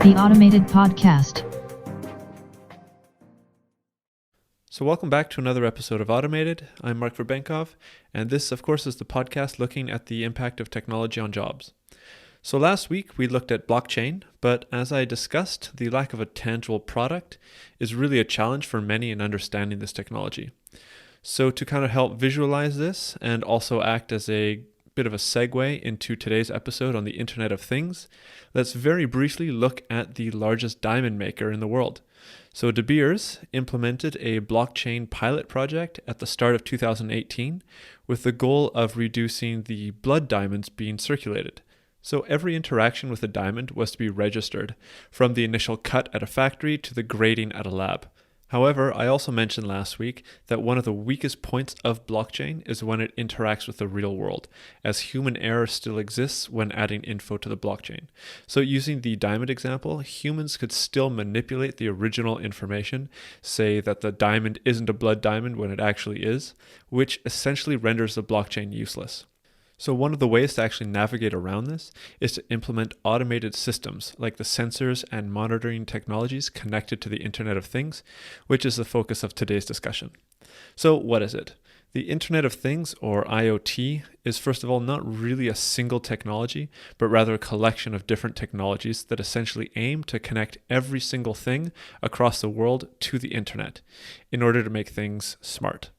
The Automated Podcast. So welcome back to another episode of Automated. I'm Mark Verbenkov, and this, of course, is the podcast looking at the impact of technology on jobs. So last week we looked at blockchain, but as I discussed, the lack of a tangible product is really a challenge for many in understanding this technology. So to kind of help visualize this and also act as a bit of a segue into today's episode on the Internet of Things, let's very briefly look at the largest diamond maker in the world. So De Beers implemented a blockchain pilot project at the start of 2018 with the goal of reducing the blood diamonds being circulated. So every interaction with a diamond was to be registered, from the initial cut at a factory to the grading at a lab. However, I also mentioned last week that one of the weakest points of blockchain is when it interacts with the real world, as human error still exists when adding info to the blockchain. So using the diamond example, humans could still manipulate the original information, say that the diamond isn't a blood diamond when it actually is, which essentially renders the blockchain useless. So one of the ways to actually navigate around this is to implement automated systems like the sensors and monitoring technologies connected to the Internet of Things, which is the focus of today's discussion. So what is it? The Internet of Things, or IoT, is first of all not really a single technology, but rather a collection of different technologies that essentially aim to connect every single thing across the world to the Internet in order to make things smart.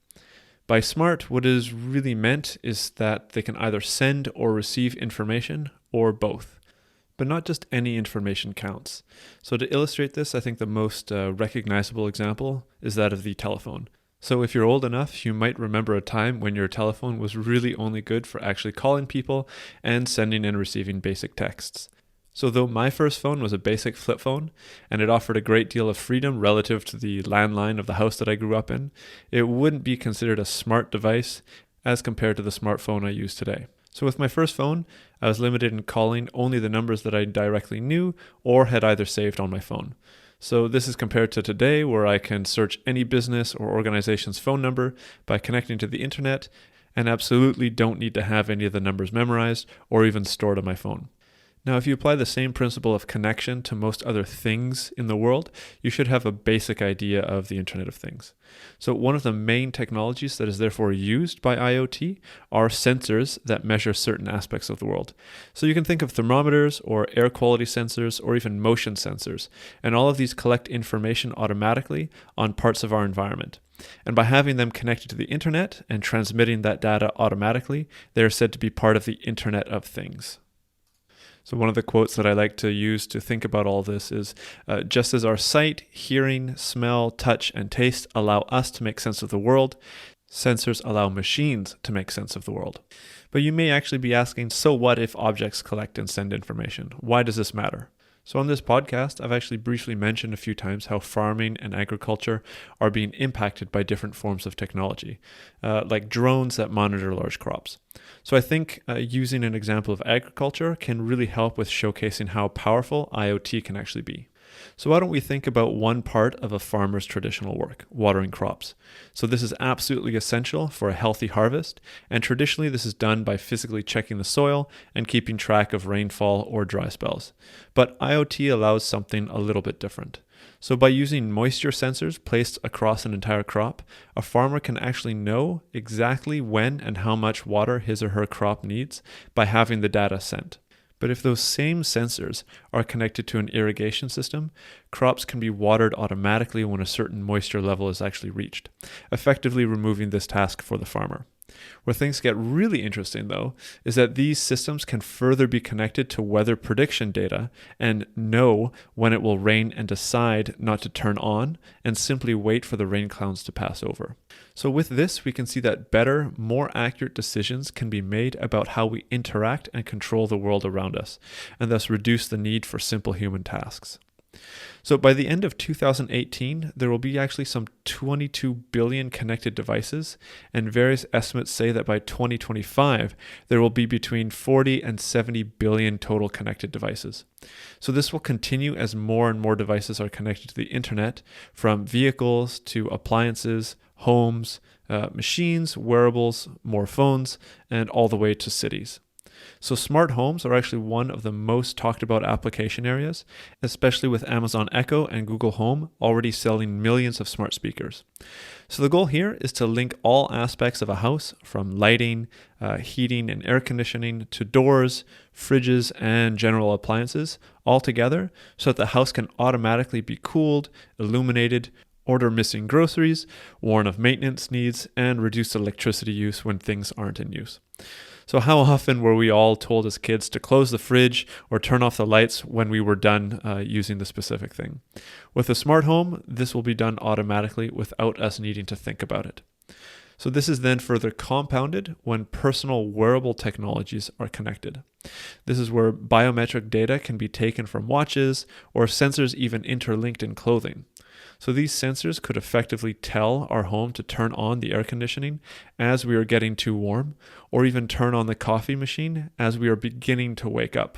By smart, what is really meant is that they can either send or receive information, or both. But not just any information counts. So to illustrate this, I think the most recognizable example is that of the telephone. So if you're old enough, you might remember a time when your telephone was really only good for actually calling people and sending and receiving basic texts. So though my first phone was a basic flip phone, and it offered a great deal of freedom relative to the landline of the house that I grew up in, it wouldn't be considered a smart device as compared to the smartphone I use today. So with my first phone, I was limited in calling only the numbers that I directly knew or had either saved on my phone. So this is compared to today, where I can search any business or organization's phone number by connecting to the internet and absolutely don't need to have any of the numbers memorized or even stored on my phone. Now, if you apply the same principle of connection to most other things in the world, you should have a basic idea of the Internet of Things. So one of the main technologies that is therefore used by IoT are sensors that measure certain aspects of the world. So you can think of thermometers or air quality sensors or even motion sensors, and all of these collect information automatically on parts of our environment. And by having them connected to the internet and transmitting that data automatically, they are said to be part of the Internet of Things. So one of the quotes that I like to use to think about all this is, just as our sight, hearing, smell, touch, and taste allow us to make sense of the world, sensors allow machines to make sense of the world. But you may actually be asking, so what if objects collect and send information? Why does this matter? So on this podcast, I've actually briefly mentioned a few times how farming and agriculture are being impacted by different forms of technology, like drones that monitor large crops. So I think using an example of agriculture can really help with showcasing how powerful IoT can actually be. So why don't we think about one part of a farmer's traditional work, watering crops. So this is absolutely essential for a healthy harvest, and traditionally this is done by physically checking the soil and keeping track of rainfall or dry spells. But IoT allows something a little bit different. So by using moisture sensors placed across an entire crop, a farmer can actually know exactly when and how much water his or her crop needs by having the data sent. But if those same sensors are connected to an irrigation system, crops can be watered automatically when a certain moisture level is actually reached, effectively removing this task for the farmer. Where things get really interesting, though, is that these systems can further be connected to weather prediction data and know when it will rain and decide not to turn on and simply wait for the rain clouds to pass over. So with this, we can see that better, more accurate decisions can be made about how we interact and control the world around us, and thus reduce the need for simple human tasks. So by the end of 2018, there will be actually some 22 billion connected devices, and various estimates say that by 2025, there will be between 40 and 70 billion total connected devices. So this will continue as more and more devices are connected to the internet, from vehicles to appliances, homes, machines, wearables, more phones, and all the way to cities. So smart homes are actually one of the most talked about application areas, especially with Amazon Echo and Google Home already selling millions of smart speakers. So the goal here is to link all aspects of a house, from lighting, heating and air conditioning, to doors, fridges, and general appliances all together so that the house can automatically be cooled, illuminated, order missing groceries, warn of maintenance needs, and reduce electricity use when things aren't in use. So how often were we all told as kids to close the fridge or turn off the lights when we were done using the specific thing? With a smart home, this will be done automatically without us needing to think about it. So this is then further compounded when personal wearable technologies are connected. This is where biometric data can be taken from watches or sensors even interlinked in clothing. So these sensors could effectively tell our home to turn on the air conditioning as we are getting too warm, or even turn on the coffee machine as we are beginning to wake up.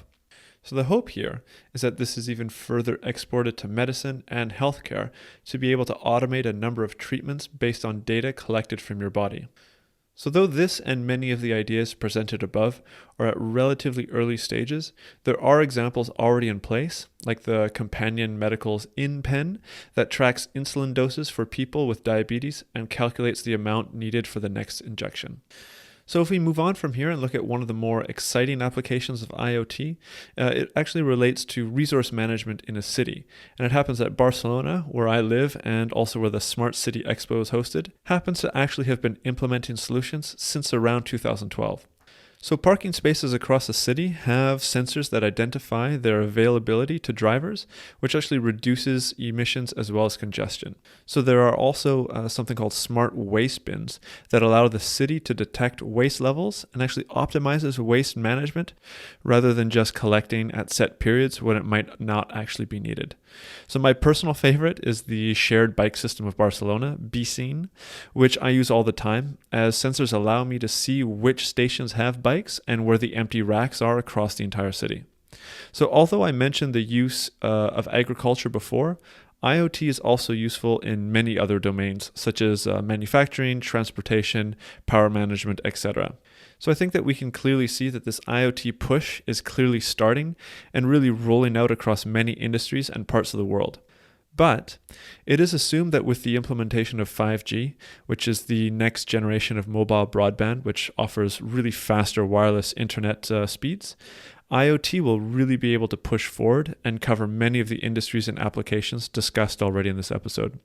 So the hope here is that this is even further exported to medicine and healthcare to be able to automate a number of treatments based on data collected from your body. So though this and many of the ideas presented above are at relatively early stages, there are examples already in place, like the Companion Medical's InPen that tracks insulin doses for people with diabetes and calculates the amount needed for the next injection. So if we move on from here and look at one of the more exciting applications of IoT, it actually relates to resource management in a city. And it happens that Barcelona, where I live and also where the Smart City Expo is hosted, happens to actually have been implementing solutions since around 2012. So parking spaces across the city have sensors that identify their availability to drivers, which actually reduces emissions as well as congestion. So there are also something called smart waste bins that allow the city to detect waste levels and actually optimizes waste management rather than just collecting at set periods when it might not actually be needed. So my personal favorite is the shared bike system of Barcelona, Bicing, which I use all the time, as sensors allow me to see which stations have bikes and where the empty racks are across the entire city. So although I mentioned the use of agriculture before, IoT is also useful in many other domains, such as manufacturing, transportation, power management, etc. So I think that we can clearly see that this IoT push is clearly starting and really rolling out across many industries and parts of the world. But it is assumed that with the implementation of 5G, which is the next generation of mobile broadband, which offers really faster wireless internet speeds, IoT will really be able to push forward and cover many of the industries and applications discussed already in this episode.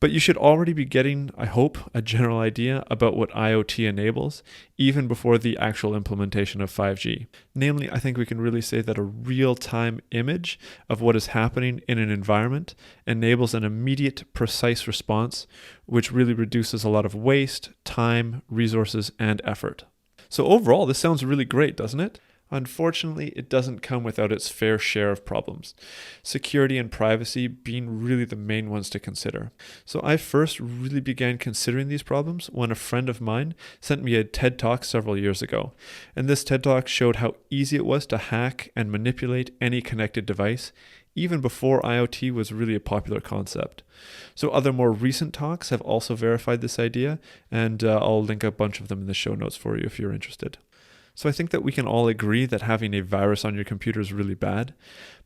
But you should already be getting, I hope, a general idea about what IoT enables, even before the actual implementation of 5G. Namely, I think we can really say that a real-time image of what is happening in an environment enables an immediate, precise response, which really reduces a lot of waste, time, resources, and effort. So overall, this sounds really great, doesn't it? Unfortunately, it doesn't come without its fair share of problems, security and privacy being really the main ones to consider. So I first really began considering these problems when a friend of mine sent me a TED Talk several years ago. And this TED Talk showed how easy it was to hack and manipulate any connected device, even before IoT was really a popular concept. So other more recent talks have also verified this idea, and I'll link a bunch of them in the show notes for you if you're interested. So I think that we can all agree that having a virus on your computer is really bad,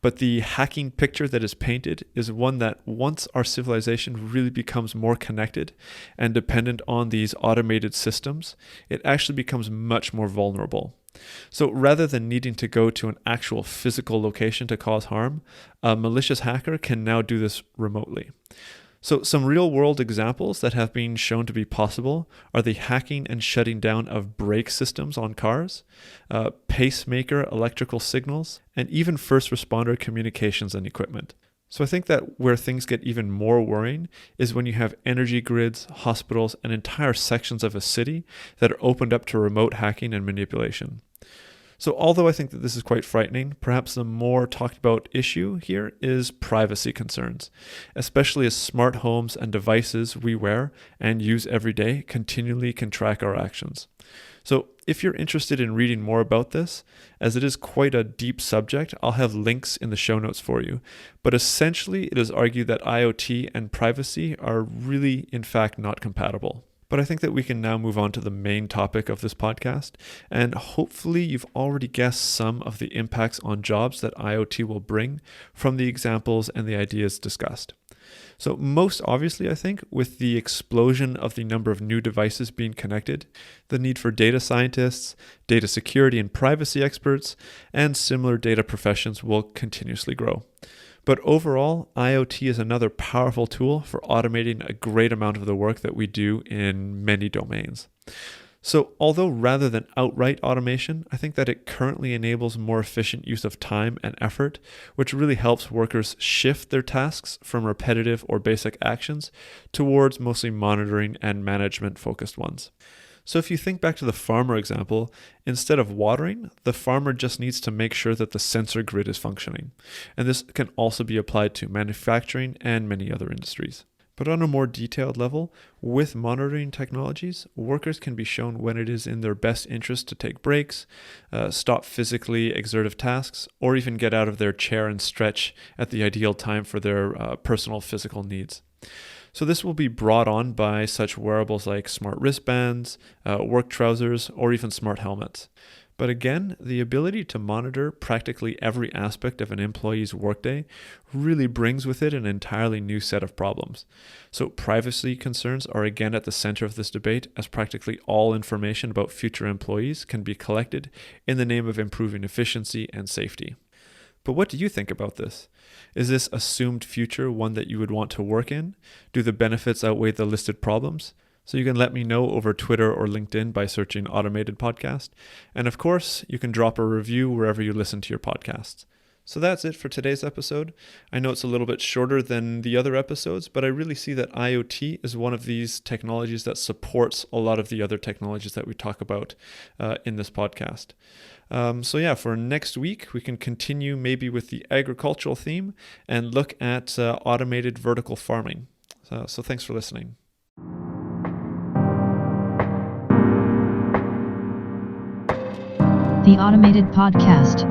but the hacking picture that is painted is one that once our civilization really becomes more connected and dependent on these automated systems, it actually becomes much more vulnerable. So rather than needing to go to an actual physical location to cause harm, a malicious hacker can now do this remotely. So some real-world examples that have been shown to be possible are the hacking and shutting down of brake systems on cars, pacemaker electrical signals, and even first responder communications and equipment. So I think that where things get even more worrying is when you have energy grids, hospitals, and entire sections of a city that are opened up to remote hacking and manipulation. So although I think that this is quite frightening, perhaps the more talked about issue here is privacy concerns, especially as smart homes and devices we wear and use every day continually can track our actions. So if you're interested in reading more about this, as it is quite a deep subject, I'll have links in the show notes for you. But essentially, it is argued that IoT and privacy are really, in fact, not compatible. But I think that we can now move on to the main topic of this podcast, and hopefully you've already guessed some of the impacts on jobs that IoT will bring from the examples and the ideas discussed. So most obviously, I think, with the explosion of the number of new devices being connected, the need for data scientists, data security and privacy experts, and similar data professions will continuously grow. But overall, IoT is another powerful tool for automating a great amount of the work that we do in many domains. So although rather than outright automation, I think that it currently enables more efficient use of time and effort, which really helps workers shift their tasks from repetitive or basic actions towards mostly monitoring and management focused ones. So if you think back to the farmer example, instead of watering, the farmer just needs to make sure that the sensor grid is functioning. And this can also be applied to manufacturing and many other industries. But on a more detailed level, with monitoring technologies, workers can be shown when it is in their best interest to take breaks, stop physically exertive tasks, or even get out of their chair and stretch at the ideal time for their personal physical needs. So this will be brought on by such wearables like smart wristbands, work trousers, or even smart helmets. But again, the ability to monitor practically every aspect of an employee's workday really brings with it an entirely new set of problems. So privacy concerns are again at the center of this debate, as practically all information about future employees can be collected in the name of improving efficiency and safety. But what do you think about this? Is this assumed future one that you would want to work in? Do the benefits outweigh the listed problems? So you can let me know over Twitter or LinkedIn by searching Automated Podcast. And of course, you can drop a review wherever you listen to your podcasts. So that's it for today's episode. I know it's a little bit shorter than the other episodes, but I really see that IoT is one of these technologies that supports a lot of the other technologies that we talk about in this podcast. For next week, we can continue maybe with the agricultural theme and look at automated vertical farming. So thanks for listening. The Automated Podcast.